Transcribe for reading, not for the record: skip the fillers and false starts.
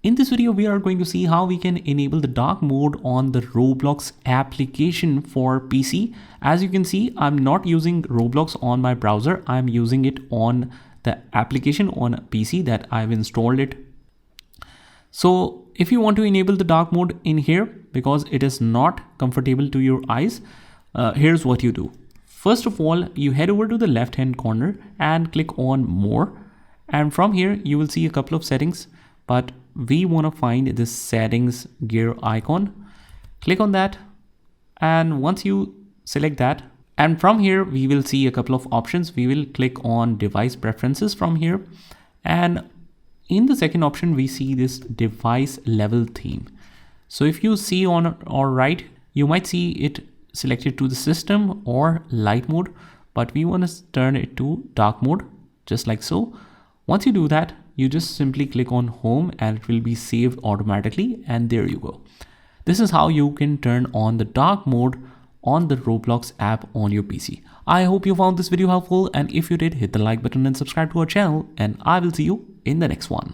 In this video, we are going to see how we can enable the dark mode on the Roblox application for PC. As you can see, I'm not using Roblox on my browser. I'm using it on the application on PC that I've installed it. So if you want to enable the dark mode in here, because it is not comfortable to your eyes, here's what you do. First of all, you head over to the left hand corner and click on more. And from here, you will see a couple of settings, but we want to find this settings gear icon. Click on that. And once you select that, and from here, we will see a couple of options. We will click on device preferences from here. And in the second option, we see this device level theme. So if you see on our right, you might see it selected to the system or light mode, but we want to turn it to dark mode, just like so. Once you do that, you just simply click on home and it will be saved automatically. And there you go. This is how you can turn on the dark mode on the Roblox app on your PC. I hope you found this video helpful, and if you did, hit the like button and subscribe to our channel, and I will see you in the next one.